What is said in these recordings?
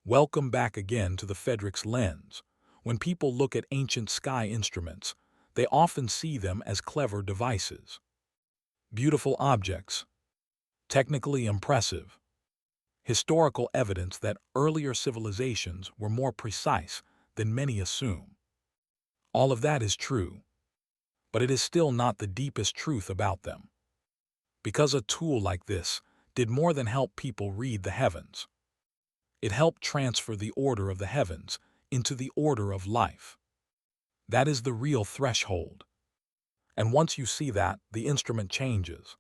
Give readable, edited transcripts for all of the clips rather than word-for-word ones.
Welcome back again to the Fedric's lens. When people look at ancient sky instruments, they often see them as clever devices, beautiful objects, technically impressive, historical evidence that earlier civilizations were more precise than many assume. All of that is true, but it is still not the deepest truth about them. Because a tool like this did more than help people read the heavens. It helped transfer the order of the heavens into the order of life. That is the real threshold. And once you see that, the instrument changes.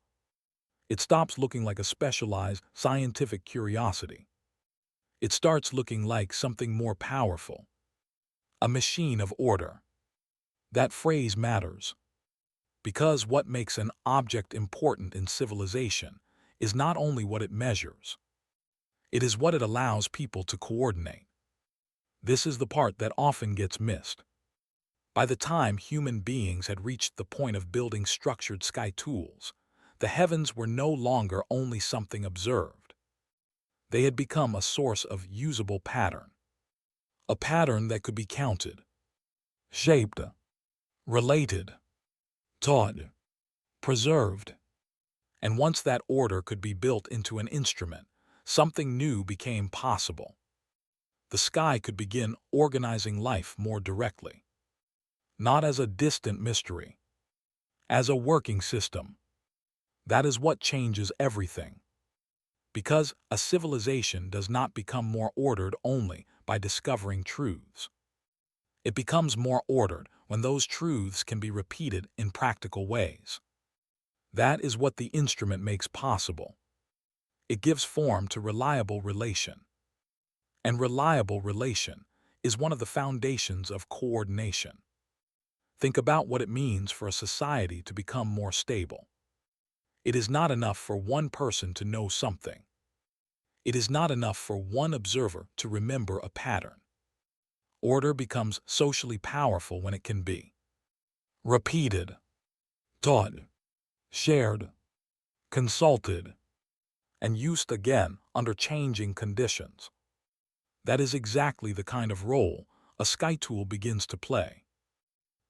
It stops looking like a specialized scientific curiosity. It starts looking like something more powerful. A machine of order. That phrase matters. Because what makes an object important in civilization is not only what it measures. It is what it allows people to coordinate. This is the part that often gets missed. By the time human beings had reached the point of building structured sky tools, the heavens were no longer only something observed. They had become a source of usable pattern. A pattern that could be counted, shaped, related, taught, preserved. And once that order could be built into an instrument, something new became possible. The sky could begin organizing life more directly. Not as a distant mystery, as a working system. That is what changes everything. Because a civilization does not become more ordered only by discovering truths. It becomes more ordered when those truths can be repeated in practical ways. That is what the instrument makes possible. It gives form to reliable relation. And reliable relation is one of the foundations of coordination. Think about what it means for a society to become more stable. It is not enough for one person to know something. It is not enough for one observer to remember a pattern. Order becomes socially powerful when it can be repeated, taught, shared, consulted, and used again under changing conditions. That is exactly the kind of role a sky tool begins to play.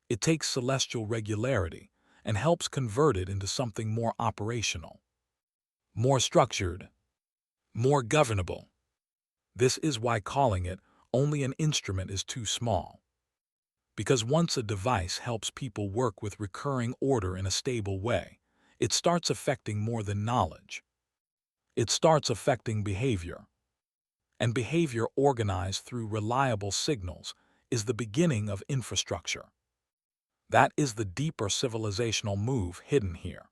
It takes celestial regularity and helps convert it into something more operational, more structured, more governable. This is why calling it only an instrument is too small. Because once a device helps people work with recurring order in a stable way, it starts affecting more than knowledge. It starts affecting behavior. And behavior organized through reliable signals is the beginning of infrastructure. That is the deeper civilizational move hidden here.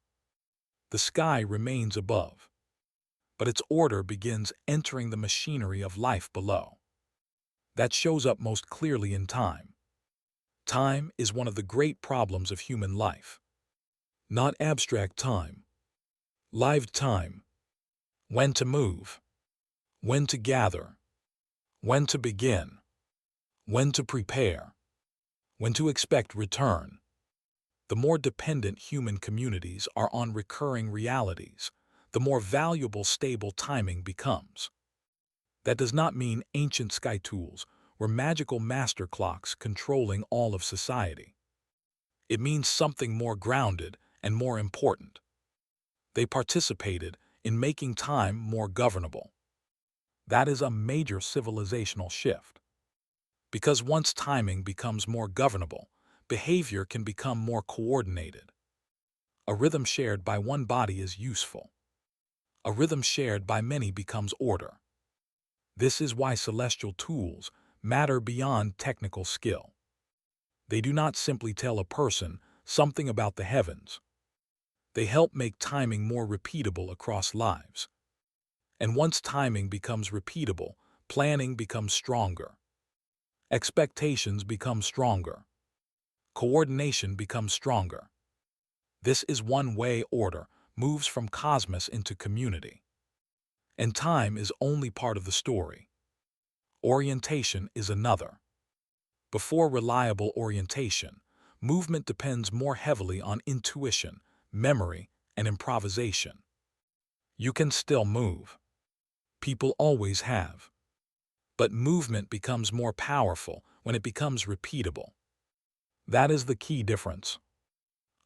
The sky remains above, but its order begins entering the machinery of life below. That shows up most clearly in time. Time is one of the great problems of human life. Not abstract time. Live time. When to move. When to gather. When to begin. When to prepare. When to expect return. The more dependent human communities are on recurring realities, the more valuable stable timing becomes. That does not mean ancient sky tools were magical master clocks controlling all of society. It means something more grounded and more important. They participated in making time more governable. That is a major civilizational shift. Because once timing becomes more governable, behavior can become more coordinated. A rhythm shared by one body is useful. A rhythm shared by many becomes order. This is why celestial tools matter beyond technical skill. They do not simply tell a person something about the heavens. They help make timing more repeatable across lives. And once timing becomes repeatable, planning becomes stronger. Expectations become stronger. Coordination becomes stronger. This is one way order moves from cosmos into community. And time is only part of the story. Orientation is another. Before reliable orientation, movement depends more heavily on intuition, memory, and improvisation. You can still move. People always have. But movement becomes more powerful when it becomes repeatable. That is the key difference.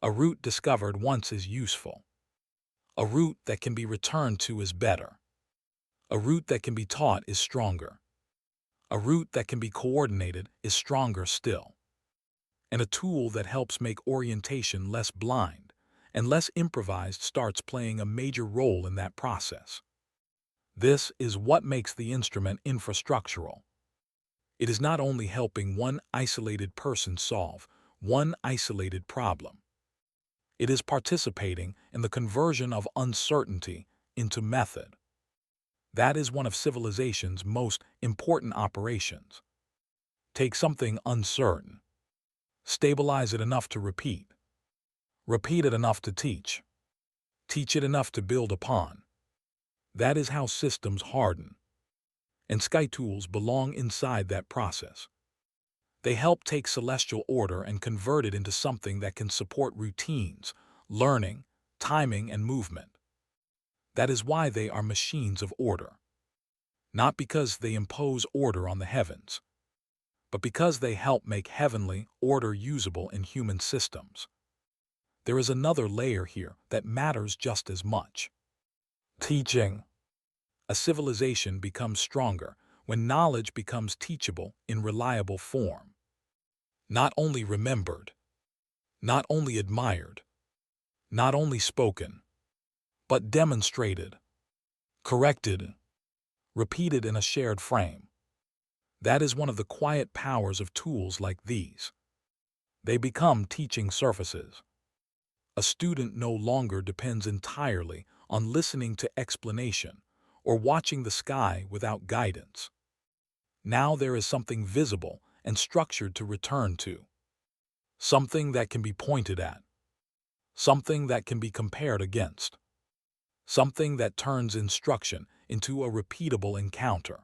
A route discovered once is useful. A route that can be returned to is better. A route that can be taught is stronger. A route that can be coordinated is stronger still. And a tool that helps make orientation less blind and less improvised starts playing a major role in that process. This is what makes the instrument infrastructural. It is not only helping one isolated person solve one isolated problem. It is participating in the conversion of uncertainty into method. That is one of civilization's most important operations. Take something uncertain, stabilize it enough to repeat it enough to teach it enough to build upon. That is how systems harden. And sky tools belong inside that process. They help take celestial order and convert it into something that can support routines, learning, timing, and movement. That is why they are machines of order. Not because they impose order on the heavens, but because they help make heavenly order usable in human systems. There is another layer here that matters just as much. Teaching. A civilization becomes stronger when knowledge becomes teachable in reliable form. Not only remembered, not only admired, not only spoken, but demonstrated, corrected, repeated in a shared frame. That is one of the quiet powers of tools like these. They become teaching surfaces. A student no longer depends entirely on listening to explanation or watching the sky without guidance. Now there is something visible and structured to return to. Something that can be pointed at. Something that can be compared against. Something that turns instruction into a repeatable encounter.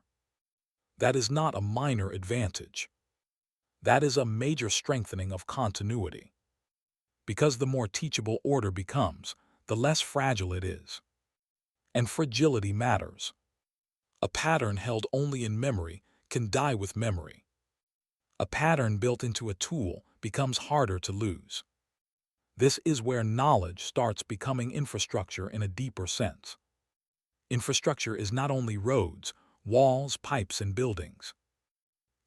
That is not a minor advantage. That is a major strengthening of continuity. Because the more teachable order becomes, the less fragile it is. And fragility matters. A pattern held only in memory can die with memory. A pattern built into a tool becomes harder to lose. This is where knowledge starts becoming infrastructure in a deeper sense. Infrastructure is not only roads, walls, pipes, and buildings.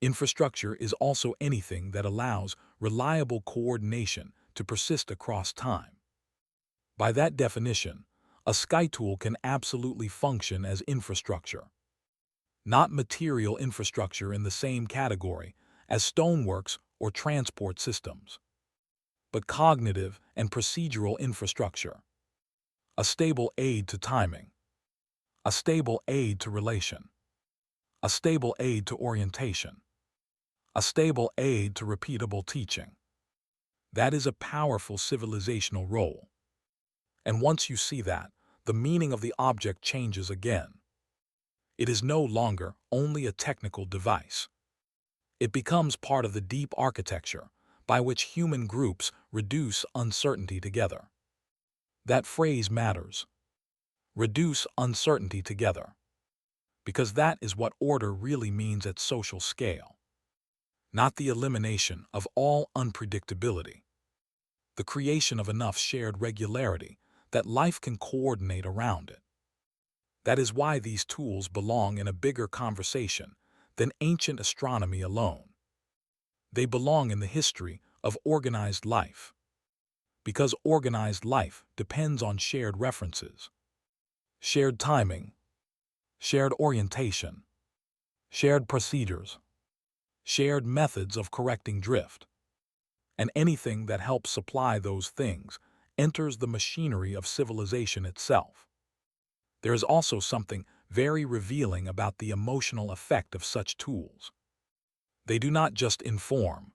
Infrastructure is also anything that allows reliable coordination to persist across time. By that definition, a sky tool can absolutely function as infrastructure. Not material infrastructure in the same category as stoneworks or transport systems, but cognitive and procedural infrastructure. A stable aid to timing. A stable aid to relation. A stable aid to orientation. A stable aid to repeatable teaching. That is a powerful civilizational role. And once you see that, the meaning of the object changes again. It is no longer only a technical device. It becomes part of the deep architecture by which human groups reduce uncertainty together. That phrase matters. Reduce uncertainty together. Because that is what order really means at social scale. Not the elimination of all unpredictability. The creation of enough shared regularity that life can coordinate around it. That is why these tools belong in a bigger conversation than ancient astronomy alone. They belong in the history of organized life. Because organized life depends on shared references, shared timing, shared orientation, shared procedures, shared methods of correcting drift. And anything that helps supply those things enters the machinery of civilization itself. There is also something very revealing about the emotional effect of such tools. They do not just inform,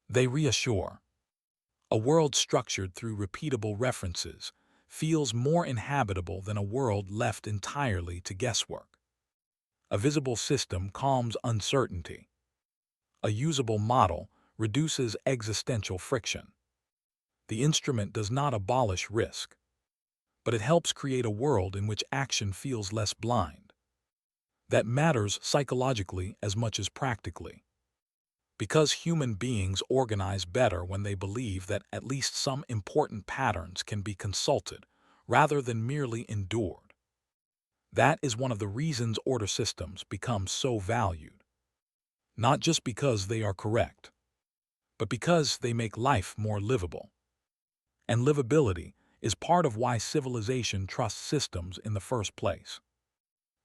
they reassure. A world structured through repeatable references feels more inhabitable than a world left entirely to guesswork. A visible system calms uncertainty. A usable model reduces existential friction. The instrument does not abolish risk, but it helps create a world in which action feels less blind. that matters psychologically as much as practically. Because human beings organize better when they believe that at least some important patterns can be consulted rather than merely endured. That is one of the reasons order systems become so valued. Not just because they are correct, but because they make life more livable. And livability is part of why civilization trusts systems in the first place.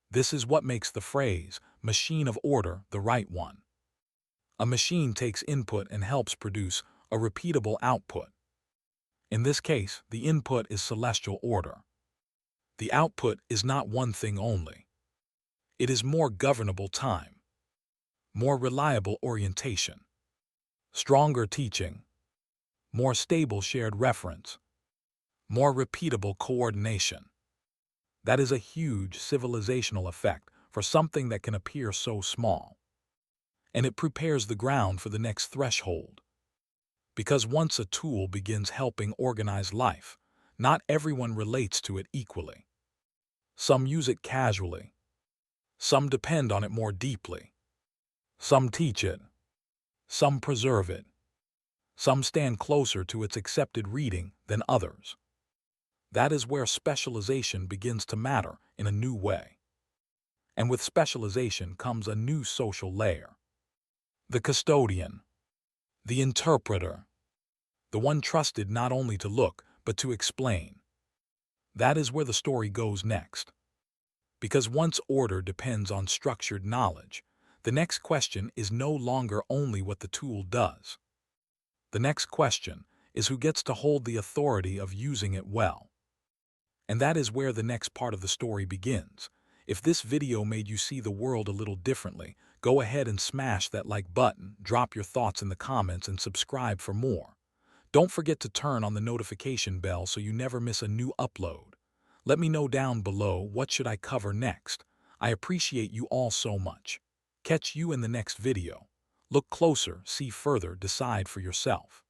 This is what makes the phrase, machine of order, the right one. A machine takes input and helps produce a repeatable output. In this case, the input is celestial order. The output is not one thing only. It is more governable time, more reliable orientation, stronger teaching, more stable shared reference, more repeatable coordination. That is a huge civilizational effect for something that can appear so small. And it prepares the ground for the next threshold. Because once a tool begins helping organize life, not everyone relates to it equally. Some use it casually. Some depend on it more deeply. Some teach it. Some preserve it. Some stand closer to its accepted reading than others. That is where specialization begins to matter in a new way. And with specialization comes a new social layer. The custodian, the interpreter, the one trusted not only to look, but to explain. That is where the story goes next. Because once order depends on structured knowledge, the next question is no longer only what the tool does. The next question is who gets to hold the authority of using it well. And that is where the next part of the story begins. If this video made you see the world a little differently, go ahead and smash that like button, drop your thoughts in the comments, and subscribe for more. Don't forget to turn on the notification bell so you never miss a new upload. Let me know down below what should I cover next. I appreciate you all so much. Catch you in the next video. Look closer, see further, decide for yourself.